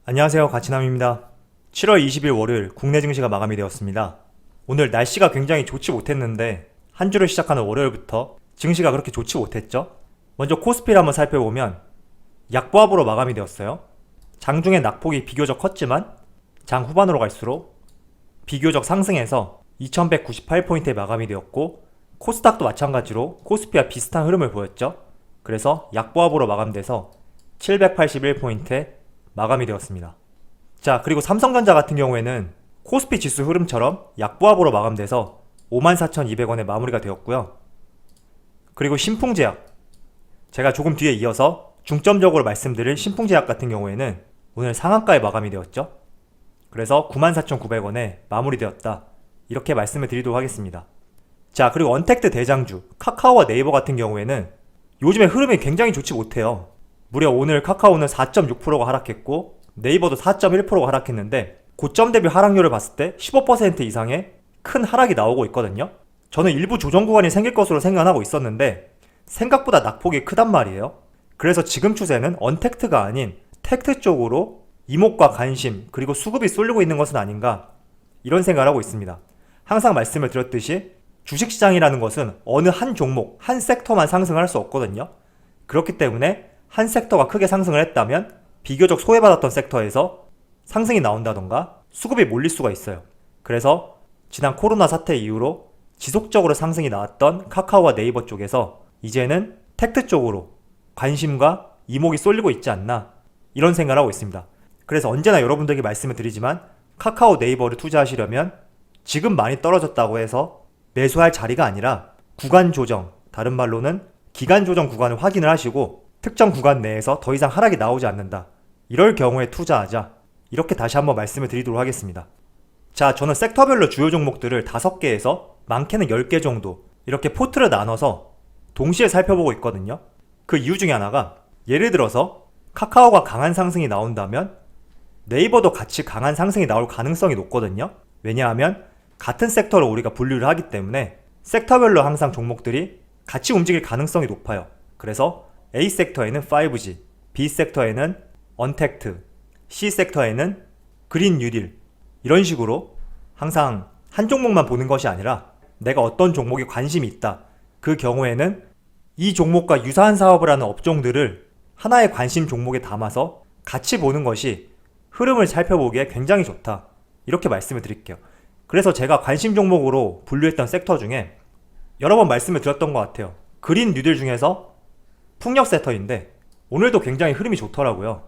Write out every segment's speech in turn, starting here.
안녕하세요, 가치남입니다. 7월 20일 월요일 국내 증시가 마감이 되었습니다. 오늘 날씨가 굉장히 좋지 못했는데 한 주를 시작하는 월요일부터 증시가 그렇게 좋지 못했죠. 먼저 코스피를 한번 살펴보면 약보합으로 마감이 되었어요. 장중에 낙폭이 비교적 컸지만 장 후반으로 갈수록 비교적 상승해서 2198포인트에 마감이 되었고, 코스닥도 마찬가지로 코스피와 비슷한 흐름을 보였죠. 그래서 약보합으로 마감돼서 781포인트에 마감이 되었습니다. 자, 그리고 삼성전자 같은 경우에는 코스피 지수 흐름처럼 약보합으로 마감돼서 54,200원에 마무리가 되었고요. 그리고 신풍제약, 제가 조금 뒤에 이어서 중점적으로 말씀드릴 신풍제약 같은 경우에는 오늘 상한가에 마감이 되었죠. 그래서 94,900원에 마무리되었다, 이렇게 말씀을 드리도록 하겠습니다. 자, 그리고 언택트 대장주 카카오와 네이버 같은 경우에는 요즘에 흐름이 굉장히 좋지 못해요. 무려 오늘 카카오는 4.6%가 하락했고 네이버도 4.1%가 하락했는데, 고점 대비 하락률을 봤을 때 15% 이상의 큰 하락이 나오고 있거든요. 저는 일부 조정 구간이 생길 것으로 생각하고 있었는데 생각보다 낙폭이 크단 말이에요. 그래서 지금 추세는 언택트가 아닌 텍트 쪽으로 이목과 관심 그리고 수급이 쏠리고 있는 것은 아닌가, 이런 생각을 하고 있습니다. 항상 말씀을 드렸듯이 주식시장이라는 것은 어느 한 종목, 한 섹터만 상승을 할 수 없거든요. 그렇기 때문에 한 섹터가 크게 상승을 했다면 비교적 소외받았던 섹터에서 상승이 나온다던가 수급이 몰릴 수가 있어요. 그래서 지난 코로나 사태 이후로 지속적으로 상승이 나왔던 카카오와 네이버 쪽에서 이제는 텍트 쪽으로 관심과 이목이 쏠리고 있지 않나, 이런 생각을 하고 있습니다. 그래서 언제나 여러분들에게 말씀을 드리지만 카카오 네이버를 투자하시려면 지금 많이 떨어졌다고 해서 매수할 자리가 아니라 구간 조정, 다른 말로는 기간 조정 구간을 확인을 하시고 특정 구간 내에서 더 이상 하락이 나오지 않는다, 이럴 경우에 투자하자, 이렇게 다시 한번 말씀을 드리도록 하겠습니다. 자, 저는 섹터별로 주요 종목들을 5개에서 많게는 10개 정도 이렇게 포트를 나눠서 동시에 살펴보고 있거든요. 그 이유 중에 하나가, 예를 들어서 카카오가 강한 상승이 나온다면 네이버도 같이 강한 상승이 나올 가능성이 높거든요. 왜냐하면 같은 섹터를 우리가 분류를 하기 때문에 섹터별로 항상 종목들이 같이 움직일 가능성이 높아요. 그래서 A 섹터에는 5G, B 섹터에는 언택트, C 섹터에는 그린 뉴딜, 이런 식으로 항상 한 종목만 보는 것이 아니라 내가 어떤 종목에 관심이 있다, 그 경우에는 이 종목과 유사한 사업을 하는 업종들을 하나의 관심 종목에 담아서 같이 보는 것이 흐름을 살펴보기에 굉장히 좋다, 이렇게 말씀을 드릴게요. 그래서 제가 관심 종목으로 분류했던 섹터 중에 여러 번 말씀을 드렸던 것 같아요. 그린 뉴딜 중에서 풍력 섹터인데 오늘도 굉장히 흐름이 좋더라고요.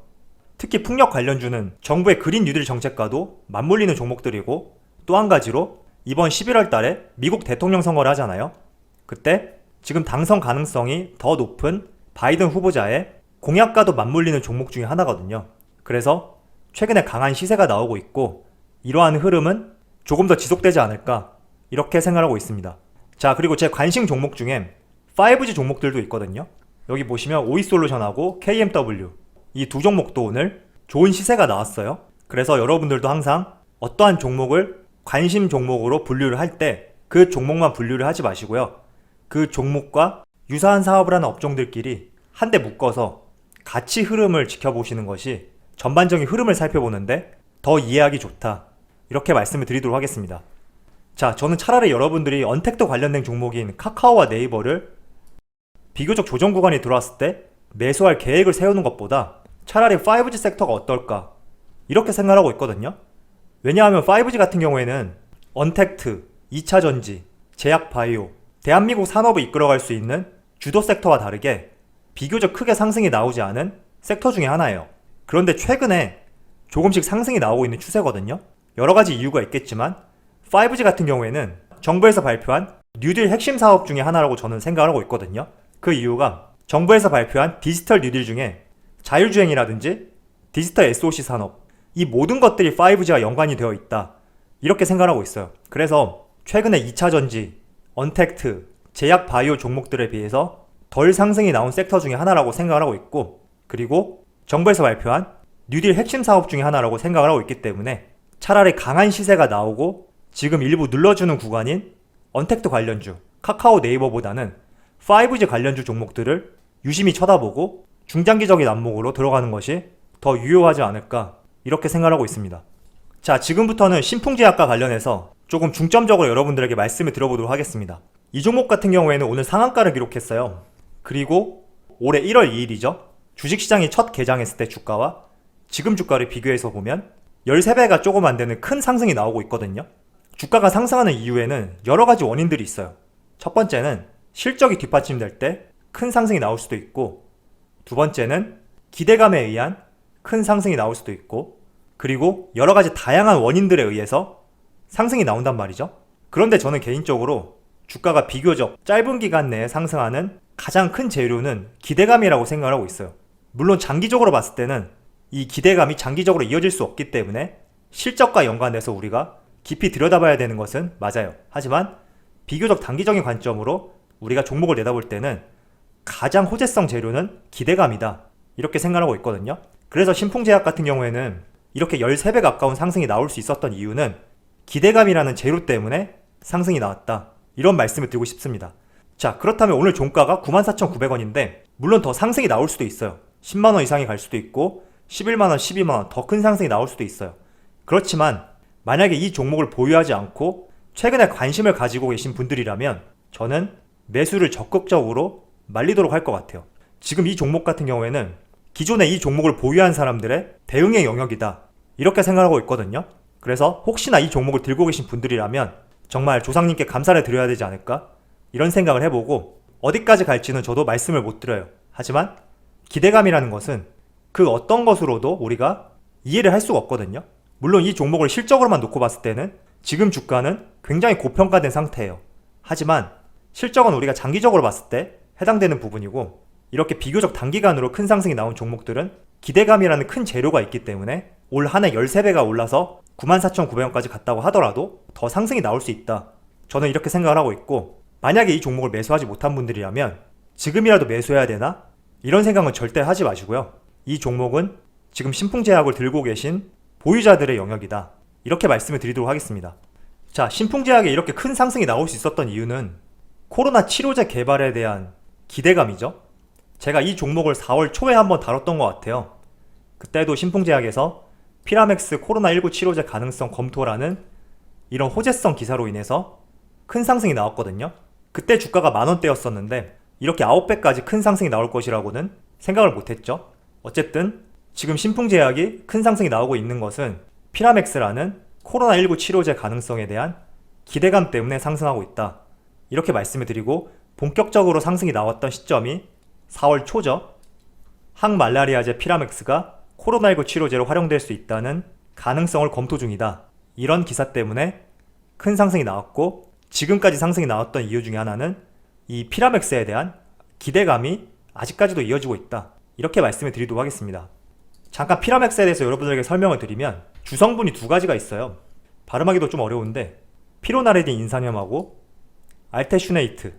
특히 풍력 관련주는 정부의 그린 뉴딜 정책과도 맞물리는 종목들이고, 또 한 가지로 이번 11월 달에 미국 대통령 선거를 하잖아요. 그때 지금 당선 가능성이 더 높은 바이든 후보자의 공약과도 맞물리는 종목 중에 하나거든요. 그래서 최근에 강한 시세가 나오고 있고 이러한 흐름은 조금 더 지속되지 않을까, 이렇게 생각하고 있습니다. 자, 그리고 제 관심 종목 중엔 5G 종목들도 있거든요. 여기 보시면 오이솔루션하고 KMW, 이 두 종목도 오늘 좋은 시세가 나왔어요. 그래서 여러분들도 항상 어떠한 종목을 관심 종목으로 분류를 할 때 그 종목만 분류를 하지 마시고요. 그 종목과 유사한 사업을 하는 업종들끼리 한데 묶어서 같이 흐름을 지켜보시는 것이 전반적인 흐름을 살펴보는데 더 이해하기 좋다, 이렇게 말씀을 드리도록 하겠습니다. 자, 저는 차라리 여러분들이 언택트 관련된 종목인 카카오와 네이버를 비교적 조정 구간이 들어왔을 때 매수할 계획을 세우는 것보다 차라리 5G 섹터가 어떨까, 이렇게 생각하고 있거든요. 왜냐하면 5G 같은 경우에는 언택트, 2차전지, 제약바이오, 대한민국 산업을 이끌어갈 수 있는 주도 섹터와 다르게 비교적 크게 상승이 나오지 않은 섹터 중에 하나예요. 그런데 최근에 조금씩 상승이 나오고 있는 추세거든요. 여러 가지 이유가 있겠지만 5G 같은 경우에는 정부에서 발표한 뉴딜 핵심 사업 중에 하나라고 저는 생각을 하고 있거든요. 그 이유가 정부에서 발표한 디지털 뉴딜 중에 자율주행이라든지 디지털 SOC 산업, 이 모든 것들이 5G와 연관이 되어 있다, 이렇게 생각하고 있어요. 그래서 최근에 2차전지, 언택트, 제약바이오 종목들에 비해서 덜 상승이 나온 섹터 중에 하나라고 생각을 하고 있고, 그리고 정부에서 발표한 뉴딜 핵심 사업 중에 하나라고 생각을 하고 있기 때문에 차라리 강한 시세가 나오고 지금 일부 눌러주는 구간인 언택트 관련주, 카카오 네이버보다는 5G 관련주 종목들을 유심히 쳐다보고 중장기적인 안목으로 들어가는 것이 더 유효하지 않을까, 이렇게 생각하고 있습니다. 자, 지금부터는 신풍제약과 관련해서 조금 중점적으로 여러분들에게 말씀을 드려보도록 하겠습니다. 이 종목 같은 경우에는 오늘 상한가를 기록했어요. 그리고 올해 1월 2일이죠. 주식시장이 첫 개장했을 때 주가와 지금 주가를 비교해서 보면 13배가 조금 안 되는 큰 상승이 나오고 있거든요. 주가가 상승하는 이유에는 여러 가지 원인들이 있어요. 첫 번째는 실적이 뒷받침될 때 큰 상승이 나올 수도 있고, 두 번째는 기대감에 의한 큰 상승이 나올 수도 있고, 그리고 여러 가지 다양한 원인들에 의해서 상승이 나온단 말이죠. 그런데 저는 개인적으로 주가가 비교적 짧은 기간 내에 상승하는 가장 큰 재료는 기대감이라고 생각을 하고 있어요. 물론 장기적으로 봤을 때는 이 기대감이 장기적으로 이어질 수 없기 때문에 실적과 연관돼서 우리가 깊이 들여다봐야 되는 것은 맞아요. 하지만 비교적 단기적인 관점으로 우리가 종목을 내다볼 때는 가장 호재성 재료는 기대감이다, 이렇게 생각하고 있거든요. 그래서 신풍제약 같은 경우에는 이렇게 13배 가까운 상승이 나올 수 있었던 이유는 기대감이라는 재료 때문에 상승이 나왔다, 이런 말씀을 드리고 싶습니다. 자, 그렇다면 오늘 종가가 94,900원인데 물론 더 상승이 나올 수도 있어요. 10만원 이상이 갈 수도 있고 11만원, 12만원 더 큰 상승이 나올 수도 있어요. 그렇지만 만약에 이 종목을 보유하지 않고 최근에 관심을 가지고 계신 분들이라면 저는 매수를 적극적으로 말리도록 할 것 같아요. 지금 이 종목 같은 경우에는 기존에 이 종목을 보유한 사람들의 대응의 영역이다, 이렇게 생각하고 있거든요. 그래서 혹시나 이 종목을 들고 계신 분들이라면 정말 조상님께 감사를 드려야 되지 않을까, 이런 생각을 해보고, 어디까지 갈지는 저도 말씀을 못 드려요. 하지만 기대감이라는 것은 그 어떤 것으로도 우리가 이해를 할 수가 없거든요. 물론 이 종목을 실적으로만 놓고 봤을 때는 지금 주가는 굉장히 고평가된 상태예요. 하지만 실적은 우리가 장기적으로 봤을 때 해당되는 부분이고, 이렇게 비교적 단기간으로 큰 상승이 나온 종목들은 기대감이라는 큰 재료가 있기 때문에 올 한 해 13배가 올라서 94,900원까지 갔다고 하더라도 더 상승이 나올 수 있다, 저는 이렇게 생각을 하고 있고, 만약에 이 종목을 매수하지 못한 분들이라면 지금이라도 매수해야 되나? 이런 생각은 절대 하지 마시고요. 이 종목은 지금 신풍제약을 들고 계신 보유자들의 영역이다, 이렇게 말씀을 드리도록 하겠습니다. 자, 신풍제약에 이렇게 큰 상승이 나올 수 있었던 이유는 코로나 치료제 개발에 대한 기대감이죠. 제가 이 종목을 4월 초에 한번 다뤘던 것 같아요. 그때도 신풍제약에서 피라맥스 코로나19 치료제 가능성 검토라는 이런 호재성 기사로 인해서 큰 상승이 나왔거든요. 그때 주가가 만원대였었는데 이렇게 9배까지 큰 상승이 나올 것이라고는 생각을 못했죠. 어쨌든 지금 신풍제약이 큰 상승이 나오고 있는 것은 피라맥스라는 코로나19 치료제 가능성에 대한 기대감 때문에 상승하고 있다, 이렇게 말씀을 드리고, 본격적으로 상승이 나왔던 시점이 4월 초죠. 항말라리아제 피라맥스가 코로나19 치료제로 활용될 수 있다는 가능성을 검토 중이다, 이런 기사 때문에 큰 상승이 나왔고, 지금까지 상승이 나왔던 이유 중에 하나는 이 피라맥스에 대한 기대감이 아직까지도 이어지고 있다, 이렇게 말씀을 드리도록 하겠습니다. 잠깐 피라맥스에 대해서 여러분들에게 설명을 드리면 주성분이 두 가지가 있어요. 발음하기도 좀 어려운데 피로나레딘 인산염하고 알테슈네이트,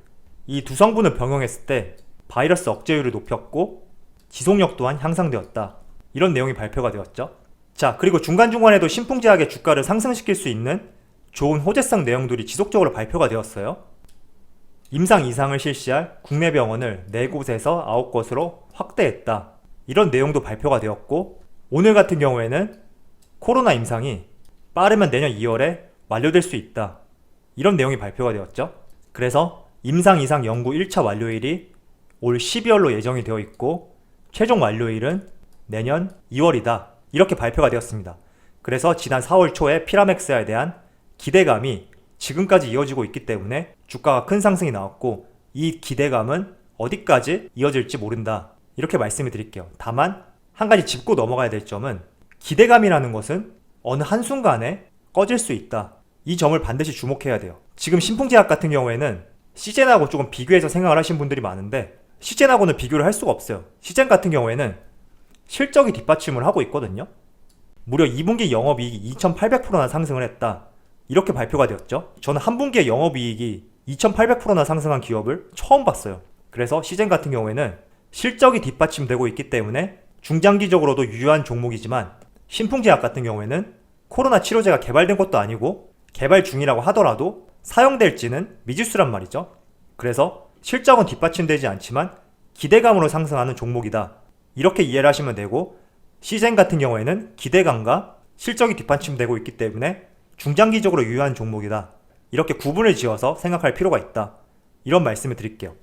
이 두 성분을 병용했을 때 바이러스 억제율을 높였고 지속력 또한 향상되었다, 이런 내용이 발표가 되었죠. 자, 그리고 중간중간에도 신풍제약의 주가를 상승시킬 수 있는 좋은 호재성 내용들이 지속적으로 발표가 되었어요. 임상 이상을 실시할 국내 병원을 4곳에서 9곳으로 확대했다, 이런 내용도 발표가 되었고, 오늘 같은 경우에는 코로나 임상이 빠르면 내년 2월에 완료될 수 있다, 이런 내용이 발표가 되었죠. 그래서 임상 이상 연구 1차 완료일이 올 12월로 예정이 되어 있고 최종 완료일은 내년 2월이다, 이렇게 발표가 되었습니다. 그래서 지난 4월 초에 피라맥스에 대한 기대감이 지금까지 이어지고 있기 때문에 주가가 큰 상승이 나왔고, 이 기대감은 어디까지 이어질지 모른다, 이렇게 말씀을 드릴게요. 다만 한 가지 짚고 넘어가야 될 점은 기대감이라는 것은 어느 한순간에 꺼질 수 있다, 이 점을 반드시 주목해야 돼요. 지금 신풍제약 같은 경우에는 시젠하고 조금 비교해서 생각을 하신 분들이 많은데 시젠하고는 비교를 할 수가 없어요. 시젠 같은 경우에는 실적이 뒷받침을 하고 있거든요. 무려 2분기 영업이익이 2800%나 상승을 했다, 이렇게 발표가 되었죠. 저는 한 분기의 영업이익이 2800%나 상승한 기업을 처음 봤어요. 그래서 시젠 같은 경우에는 실적이 뒷받침되고 있기 때문에 중장기적으로도 유효한 종목이지만, 신풍제약 같은 경우에는 코로나 치료제가 개발된 것도 아니고 개발 중이라고 하더라도 사용될지는 미지수란 말이죠. 그래서 실적은 뒷받침되지 않지만 기대감으로 상승하는 종목이다, 이렇게 이해를 하시면 되고, 시젠 같은 경우에는 기대감과 실적이 뒷받침되고 있기 때문에 중장기적으로 유효한 종목이다. 이렇게 구분을 지어서 생각할 필요가 있다. 이런 말씀을 드릴게요.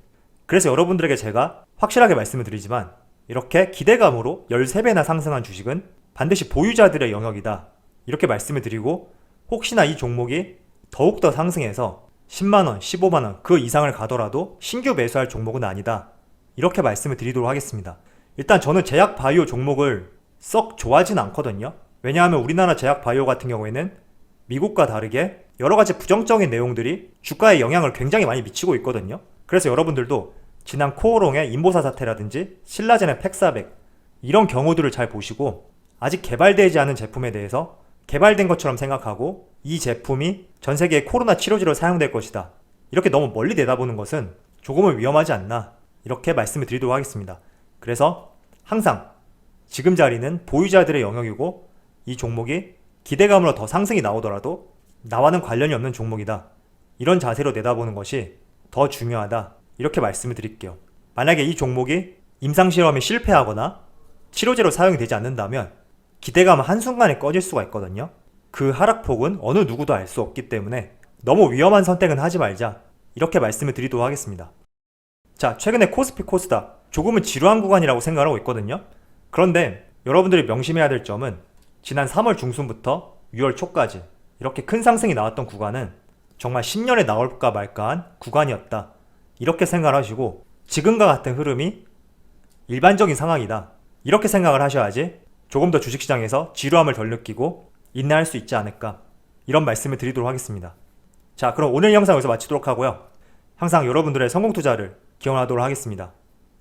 그래서 여러분들에게 제가 확실하게 말씀을 드리지만 이렇게 기대감으로 13배나 상승한 주식은 반드시 보유자들의 영역이다. 이렇게 말씀을 드리고 혹시나 이 종목이 더욱더 상승해서 10만원, 15만원 그 이상을 가더라도 신규 매수할 종목은 아니다. 이렇게 말씀을 드리도록 하겠습니다. 일단 저는 제약 바이오 종목을 썩 좋아하진 않거든요. 왜냐하면 우리나라 제약 바이오 같은 경우에는 미국과 다르게 여러가지 부정적인 내용들이 주가에 영향을 굉장히 많이 미치고 있거든요. 그래서 여러분들도 지난 코오롱의 인보사 사태라든지 신라젠의 팩사백 이런 경우들을 잘 보시고 아직 개발되지 않은 제품에 대해서 개발된 것처럼 생각하고 이 제품이 전 세계의 코로나 치료제로 사용될 것이다. 이렇게 너무 멀리 내다보는 것은 조금은 위험하지 않나 이렇게 말씀을 드리도록 하겠습니다. 그래서 항상 지금 자리는 보유자들의 영역이고 이 종목이 기대감으로 더 상승이 나오더라도 나와는 관련이 없는 종목이다. 이런 자세로 내다보는 것이 더 중요하다. 이렇게 말씀을 드릴게요. 만약에 이 종목이 임상실험에 실패하거나 치료제로 사용이 되지 않는다면 기대감은 한순간에 꺼질 수가 있거든요. 그 하락폭은 어느 누구도 알 수 없기 때문에 너무 위험한 선택은 하지 말자. 이렇게 말씀을 드리도록 하겠습니다. 자, 최근에 코스피 코스닥 조금은 지루한 구간이라고 생각하고 있거든요. 그런데 여러분들이 명심해야 될 점은 지난 3월 중순부터 6월 초까지 이렇게 큰 상승이 나왔던 구간은 정말 10년에 나올까 말까한 구간이었다. 이렇게 생각을 하시고 지금과 같은 흐름이 일반적인 상황이다. 이렇게 생각을 하셔야지 조금 더 주식시장에서 지루함을 덜 느끼고 인내할 수 있지 않을까. 이런 말씀을 드리도록 하겠습니다. 자, 그럼 오늘 영상 여기서 마치도록 하고요. 항상 여러분들의 성공 투자를 기원하도록 하겠습니다.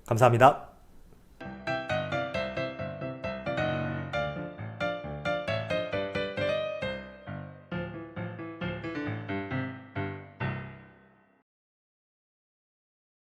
감사합니다.